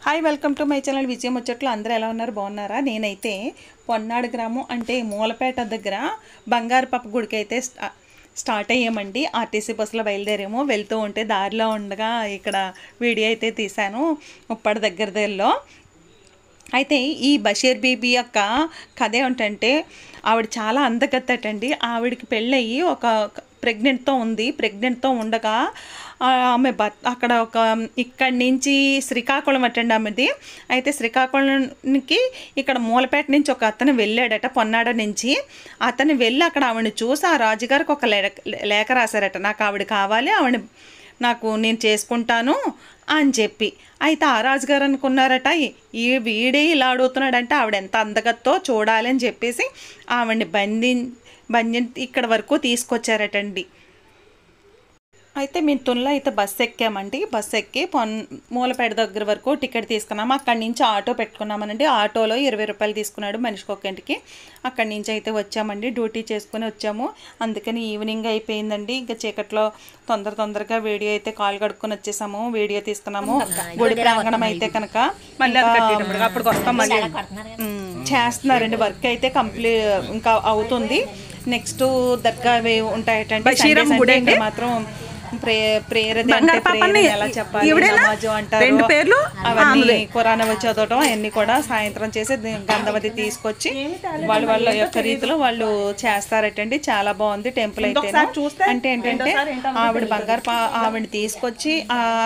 Hi welcome to my channel Vijaya Muchatlu. అందరూ ఎలా ఉన్నారు? బాగున్నారా? నేనైతే పొన్నాడు గ్రామం అంటే మూలపేట దగ్గర బంగారపప్ప గుడికి అయితే స్టార్ట్ అయ్యామండి. ఆర్టీసీ బస్సులో బయలుదేరాము. వెళ్తూ ఉంటే దారిలో ఉండగా ఇక్కడ వీడియో అయితే తీశాను ఉప్పాడ దగ్గరలో. అయితే ఈ బషీర్ బీబీ యొక్క కథ ఏమిటంటే ఆవిడ చాలా అందగత్తటండి. ఆవిడకి పెళ్ళయి ఒక ప్రెగ్నెంట్తో ఉండగా ఆమె అక్కడ ఇక్కడి నుంచి శ్రీకాకుళం అటండి ఆమెది. అయితే శ్రీకాకుళంకి ఇక్కడ మూలపేట నుంచి ఒక అతను వెళ్ళాడట, పొన్నాడ నుంచి. అతను వెళ్ళి అక్కడ ఆవిడని చూసి ఆ రాజుగారికి ఒక లేఖ రాశారట, నాకు ఆవిడ కావాలి, నేను చేసుకుంటాను అని చెప్పి. అయితే ఆ రాజుగారు అనుకున్నారట, వీడే ఇలా అడుగుతున్నాడంటే ఆవిడ ఎంత అందగత్తో చూడాలి అని చెప్పేసి ఆవిడని బంధి ఇక్కడ వరకు తీసుకొచ్చారటండి. అయితే మేము తునిలో అయితే బస్సు ఎక్కామండి. బస్సు ఎక్కి మూలపేట దగ్గర వరకు టికెట్ తీసుకున్నాము. అక్కడి నుంచి ఆటో పెట్టుకున్నామనండి. ఆటోలో 20 రూపాయలు తీసుకున్నాడు మనిషికి ఒక్కంటికి. అక్కడి నుంచి అయితే వచ్చామండి, డ్యూటీ చేసుకుని వచ్చాము. అందుకని ఈవినింగ్ అయిపోయిందండి. ఇంకా చీకట్లో తొందరగా వీడియో అయితే కాల్ కడుక్కొని వచ్చేసాము, వీడియో తీసుకున్నాము. గుడి ప్రాంగణం అయితే కనుక అప్పటికి వస్తాం, మళ్ళీ చేస్తున్నారండి. వర్క్ అయితే ఇంకా అవుతుంది. నెక్స్ట్ దర్గా ఉంటాయటండి. మాత్రం ఎలా చెప్పాలి, నమాజు అంటారు, అవన్నీ ఖురాన్ చదవటం అవన్నీ కూడా సాయంత్రం చేసి గంధవతి తీసుకొచ్చి వాళ్ళ యొక్క రీతిలో వాళ్ళు చేస్తారటండి. చాలా బాగుంది టెంపుల్ అయితే. అంటే ఏంటంటే ఆవిడ తీసుకొచ్చి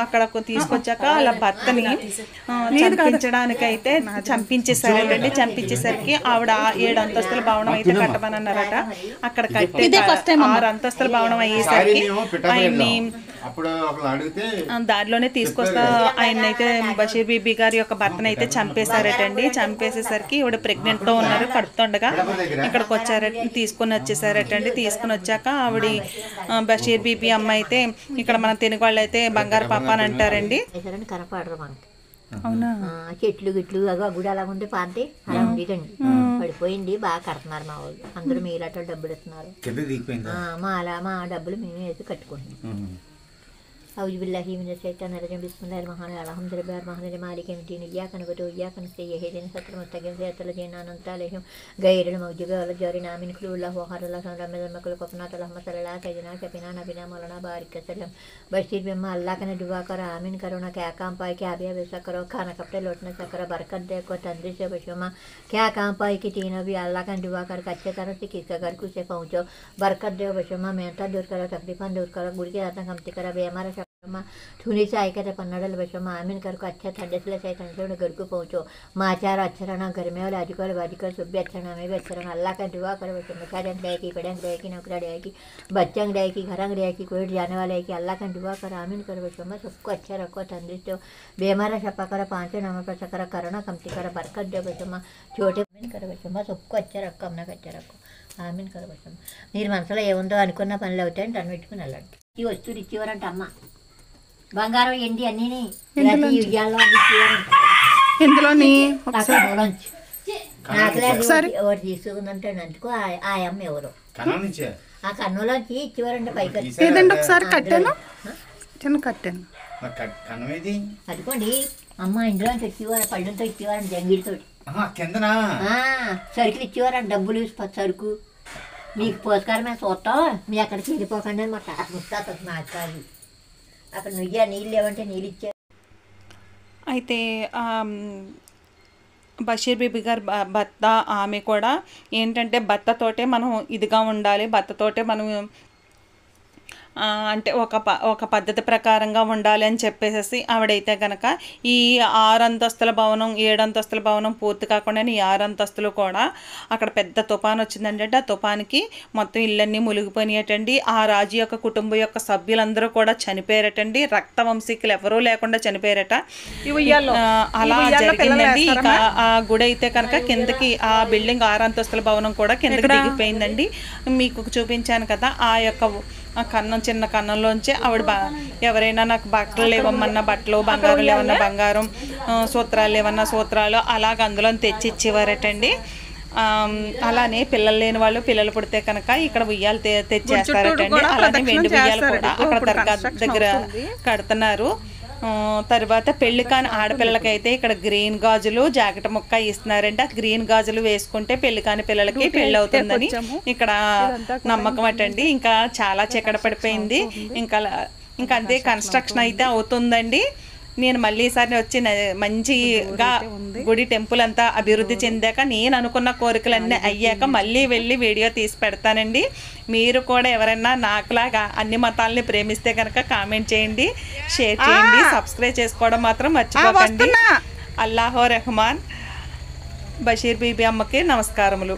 అక్కడ తీసుకొచ్చాక వాళ్ళ భర్తని చంపించడానికైతే చంపించేసారటండి. చంపించేసరికి ఆవిడ 7 అంతస్తుల భవనం అయితే కట్టమని అన్నారట. అక్కడ కట్టి 6 అంతస్తుల భవనం అయ్యేసరికి ఆయన్ని దారిలోనే తీసుకొస్తా ఆయనైతే బషీర్ బీబీ గారి యొక్క భర్తను అయితే చంపేశారటండి. చంపేసేసరికి ఈవిడ ప్రెగ్నెంట్తో ఉన్నారు. కడుతుండగా ఇక్కడికి తీసుకుని వచ్చేసారటండి. తీసుకుని వచ్చాక ఆవిడ బషీర్ బీబీ అమ్మ అయితే ఇక్కడ మన తెలుగు వాళ్ళు అయితే బంగారు పాప అని అంటారండి. అవునా? చెట్లు గిట్లు గుడి అలా ఉంది, పాంతి అలా ఉండేదండి. పడిపోయింది, బాగా కడుతున్నారు మా వాళ్ళు. అందరూ మీలాట డబ్బులు ఇస్తున్నారు. మా డబ్బులు మేమే వేసి కట్టుకుంటున్నాం. أعوذ بالله من الشيطان الرجيم بسم الله الرحمن الرحيم الحمد لله الرحمن الرحيم مالك يوم الدين إياك نعبد وإياك نستعين اهدنا الصراط المستقيم صراط الذين أنعمت عليهم غير المغضوب عليهم آمين قل الله أحد الله الصمد لم يلد ولم يكن له كفوا أحد اللهم صل على سيدنا شفيعنا نبينا مولانا बारिक वसल्लम बशीर बिम्मा अल्लाह का दुआ करो आमीन करो ना क्या काम पाए क्या अभी वैसा करो खाना कपड़े लौटने से करो बरकत दे को तंदुरुस्ती से बशोमा क्या काम पाए कि तीनों भी अल्लाह का दुआ कर अच्छे तरह से किसका घर कुछ से पहुँचो बरकत दे बशोमा मेहनत दूर करो तकलीफान दूर करो गुड़ के दाता कमती करो बे हमारा ठूनी से आयकर पन्नाडल बशोमा आमीन कर को अच्छा ठंडे से ठंडे घर को पहुँचो माचार अच्छा रहना घर में वाले आजकल बाजिकर सब भी अच्छा रहना हमें भी अच्छा रहना अल्लाह का दुआ करो बशोमा क्या रंग रहेगी पढ़ंग रहेगी नौकरा रहेगी बच्चंग रहेगी घरंग रहेगी कोई जाने वाले है कि अल्लाह का दुआ करो आमीन करो बशोमा सबको अच्छा रखो तंदुरुस्त हो बेमारा छपा करो 5 नंबर पर चक्कर करो कमती करो बरकत दो बशोमा छोटे आमीन करो बशोमा सबको अच्छा रखो अपना अच्छा रखो ఆమీన్ కర బశమ్మ. మీరు మనసులో ఏముందో అనుకున్న పనులు అవుతాయని టన్ పెట్టుకుని వెళ్ళండి. ఈ వస్తువులు ఇచ్చేవారంట అమ్మ, బంగారం ఎండి అన్నీ ఉయ్యాల్లో ఇందులోని ఎవరు తీసుకుందంటే అందుకు ఆ అమ్మ ఎవరు ఆ కన్నులోంచి ఇచ్చేవారంట పైకి. ఒకసారి కట్టాను చిన్న కట్టాను అదికోండి అమ్మ ఇందులోంచి ఇచ్చేవారు, పళ్ళుతో ఇచ్చేవారంట, జంగిడితో సరుకులు ఇచ్చేవారంట, డబ్బులు సరుకు మీకు పోస్కారమే చూస్తాం మీ అక్కడికి వెళ్ళిపోకండి అని మా ముస్తాత మాట్లాడి అక్కడ నీళ్ళు లేవంటే నీళ్ళు ఇచ్చారు. అయితే బషీర్ బీబీ గారు భర్త ఆమె కూడా ఏంటంటే భర్తతోటే మనం ఇదిగా ఉండాలి, భర్తతోటే మనం అంటే ఒక పద్ధతి ప్రకారంగా ఉండాలి అని చెప్పేసి ఆవిడైతే కనుక ఈ 6 అంతస్తుల భవనం 7 అంతస్తుల భవనం పూర్తి కాకుండా ఈ 6 అంతస్తులు కూడా అక్కడ పెద్ద తుఫాను వచ్చిందంటే ఆ తుఫానికి మొత్తం ఇళ్ళన్నీ మునిగిపోయినట్టండి. ఆ రాజు యొక్క కుటుంబం యొక్క సభ్యులందరూ కూడా చనిపోయారటండి. రక్తవంశీకులు ఎవరూ లేకుండా చనిపోయారట. అలా జరిగిందండి. ఇక ఆ గుడి అయితే కనుక కిందకి ఆ బిల్డింగ్ 6 అంతస్తుల భవనం కూడా కిందకి దిగిపోయిందండి. మీకు చూపించాను కదా ఆ యొక్క కన్నం, చిన్న కన్నంలోంచి ఆవిడ ఎవరైనా నాకు బట్టలు లేవమ్మన్నా బట్టలు, బంగారం లేవన్నా బంగారం, సూత్రాలు లేవన్నా సూత్రాలు అలాగ అందులో తెచ్చి ఇచ్చేవారటండి. అలానే పిల్లలు లేని వాళ్ళు పిల్లలు పుడితే కనుక ఇక్కడ ఉయ్యాలు తెచ్చేస్తారటండి. అలానే వెండి ఉయ్యాలు కూడా అక్కడ దర్గా దగ్గర కడుతున్నారు. తర్వాత పెళ్లి కాని ఆడపిల్లలకైతే ఇక్కడ గ్రీన్ గాజులు జాకెట్ ముక్క ఇస్తున్నారంటే ఆ గ్రీన్ గాజులు వేసుకుంటే పెళ్లి కాని పిల్లలకి పెళ్ళి అవుతుందని ఇక్కడ నమ్మకం అటండి. ఇంకా చాలా చీకట పడిపోయింది, ఇంకా అంతే కన్స్ట్రక్షన్ అయితే అవుతుందండి. నేను మళ్ళీ ఈసారి వచ్చి మంచిగా గుడి టెంపుల్ అంతా అభివృద్ధి చెందాక నేను అనుకున్న కోరికలన్నీ అయ్యాక మళ్ళీ వెళ్ళి వీడియో తీసి పెడతానండి. మీరు కూడా ఎవరైనా నాకులాగా అన్ని మతాలని ప్రేమిస్తే కనుక కామెంట్ చేయండి, షేర్ చేయండి, సబ్స్క్రైబ్ చేసుకోవడం మాత్రం మర్చిపోకండి. అల్లాహో రెహమాన్. బషీర్ బీబీ అమ్మకి నమస్కారములు.